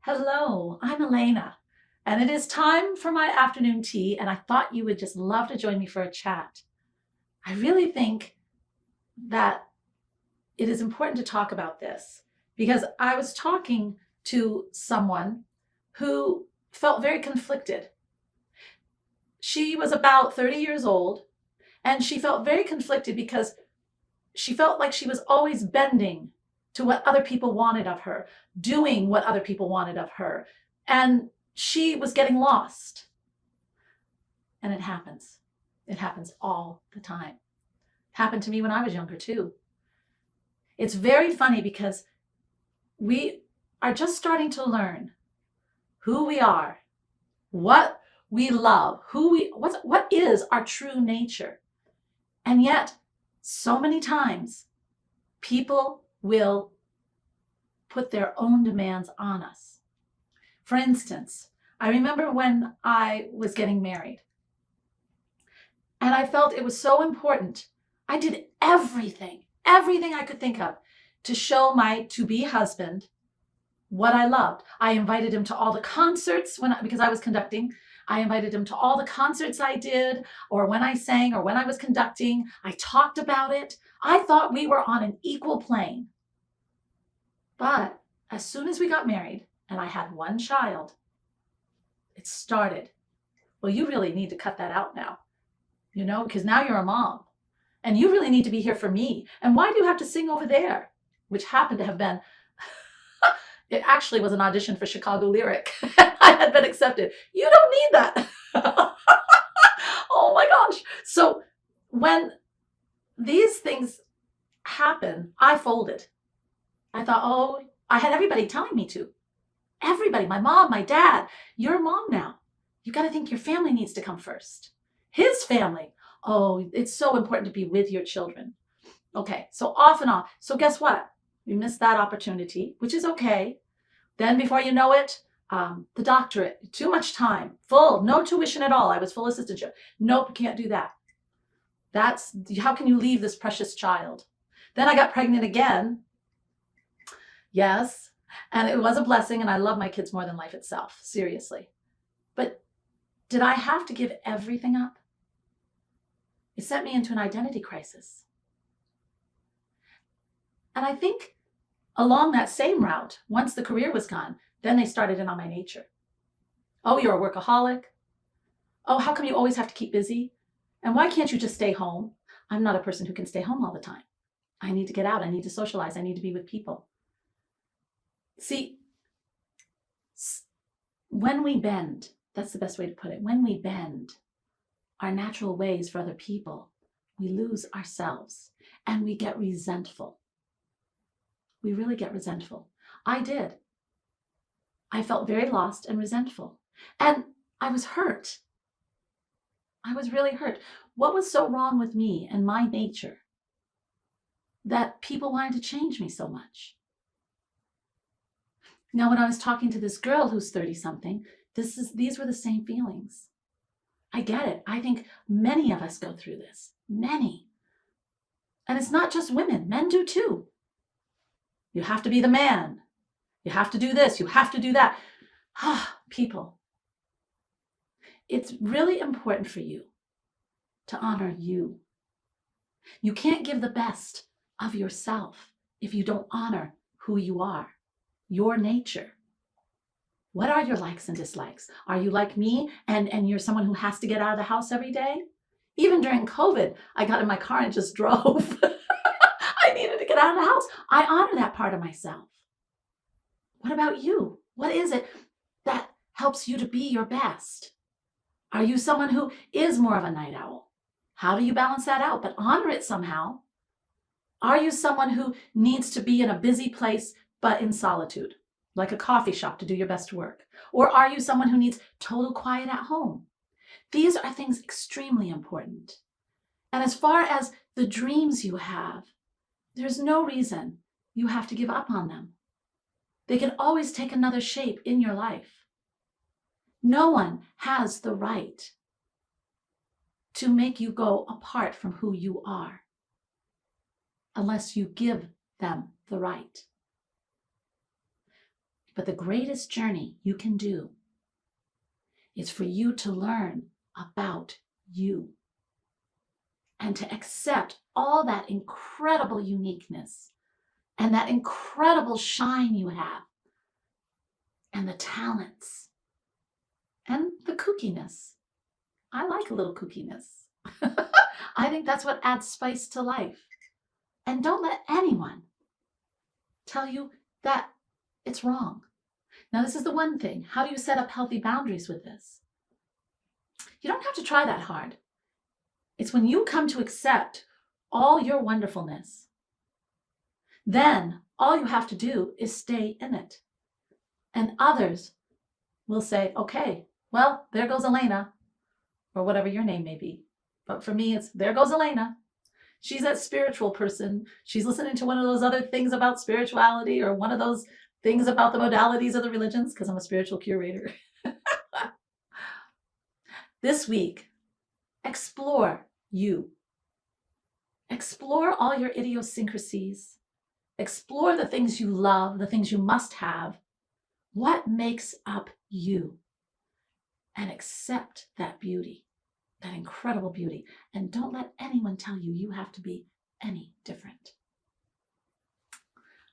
Hello, I'm Alena, and it is time for my afternoon tea, and I thought you would just love to join me for a chat. I really think that it is important to talk about this because I was talking to someone who felt very conflicted. She was about 30 years old, and she felt very conflicted because she felt like she was always bending to what other people wanted of her, doing what other people wanted of her. And she was getting lost. And it happens. It happens all the time. It happened to me when I was younger too. It's very funny because we are just starting to learn who we are, what we love, what is our true nature. And yet, so many times, people will put their own demands on us. For instance, I remember when I was getting married, and I felt it was so important. I did everything I could think of to show my to-be husband what I loved. I invited him to all the concerts because I was conducting. I invited him to all the concerts I did, or when I sang, or when I was conducting. I talked about it. I thought we were on an equal plane. But as soon as we got married and I had one child, it started. Well, you really need to cut that out now, because now you're a mom and you really need to be here for me. And why do you have to sing over there? Which happened to have been, it actually was an audition for Chicago Lyric. I had been accepted. You don't need that. Oh my gosh. So when these things happen, I folded. I thought, oh, I had everybody telling me to. Everybody, my mom, my dad, you're a mom now. You got to think your family needs to come first. His family. Oh, it's so important to be with your children. Okay, so off and on. So guess what? We missed that opportunity, which is okay. Then before you know it, the doctorate, too much time, full, no tuition at all. I was full assistantship. Nope, can't do that. How can you leave this precious child? Then I got pregnant again. Yes, and it was a blessing, and I love my kids more than life itself, seriously. But did I have to give everything up? It sent me into an identity crisis. And I think along that same route, once the career was gone, then they started in on my nature. Oh, you're a workaholic. Oh, how come you always have to keep busy? And why can't you just stay home? I'm not a person who can stay home all the time. I need to get out. I need to socialize. I need to be with people. See, when we bend, that's the best way to put it. When we bend our natural ways for other people, we lose ourselves and we get resentful. We really get resentful. I did. I felt very lost and resentful. And I was hurt. I was really hurt. What was so wrong with me and my nature that people wanted to change me so much? Now, when I was talking to this girl who's 30-something, these were the same feelings. I get it. I think many of us go through this. Many. And it's not just women. Men do too. You have to be the man. You have to do this. You have to do that. People. It's really important for you to honor you. You can't give the best of yourself if you don't honor who you are, your nature. What are your likes and dislikes? Are you like me and you're someone who has to get out of the house every day? Even during COVID, I got in my car and just drove. I needed to get out of the house. I honor that part of myself. What about you? What is it that helps you to be your best? Are you someone who is more of a night owl? How do you balance that out? But honor it somehow. Are you someone who needs to be in a busy place but in solitude, like a coffee shop to do your best work? Or are you someone who needs total quiet at home? These are things extremely important. And as far as the dreams you have, there's no reason you have to give up on them. They can always take another shape in your life. No one has the right to make you go apart from who you are unless you give them the right. But the greatest journey you can do is for you to learn about you and to accept all that incredible uniqueness and that incredible shine you have and the talents and the kookiness. I like a little kookiness. I think that's what adds spice to life. And don't let anyone tell you that it's wrong. Now, this is the one thing. How do you set up healthy boundaries with this? You don't have to try that hard. It's when you come to accept all your wonderfulness, then all you have to do is stay in it. And others will say, okay, well, there goes Alena, or whatever your name may be. But for me, it's there goes Alena. She's that spiritual person. She's listening to one of those other things about spirituality or one of those things about the modalities of the religions, because I'm a spiritual curator. This week, explore you. Explore all your idiosyncrasies. Explore the things you love, the things you must have. What makes up you? And accept that beauty, that incredible beauty. And don't let anyone tell you you have to be any different.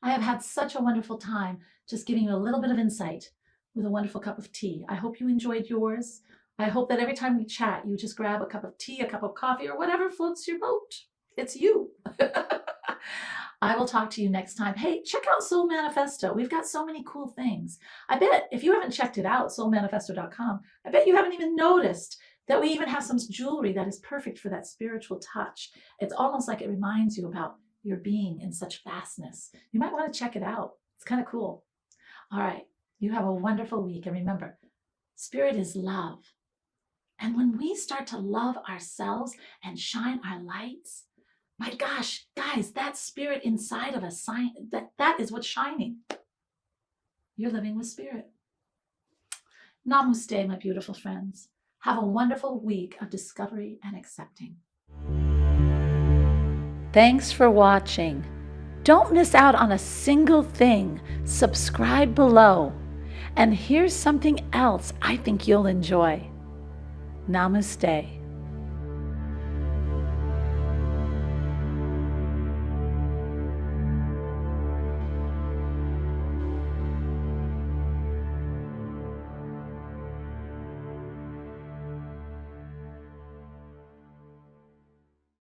I have had such a wonderful time just giving you a little bit of insight with a wonderful cup of tea. I hope you enjoyed yours. I hope that every time we chat, you just grab a cup of tea, a cup of coffee, or whatever floats your boat. It's you. I will talk to you next time. Hey, check out Soul Manifesto. We've got so many cool things. I bet if you haven't checked it out, soulmanifesto.com, I bet you haven't even noticed that we even have some jewelry that is perfect for that spiritual touch. It's almost like it reminds you about your being in such vastness. You might want to check it out. It's kind of cool. All right. You have a wonderful week. And remember, spirit is love. And when we start to love ourselves and shine our lights, my gosh, guys, that spirit inside of us, that is what's shining. You're living with spirit. Namaste, my beautiful friends. Have a wonderful week of discovery and accepting. Thanks for watching. Don't miss out on a single thing. Subscribe below. And here's something else I think you'll enjoy. Namaste.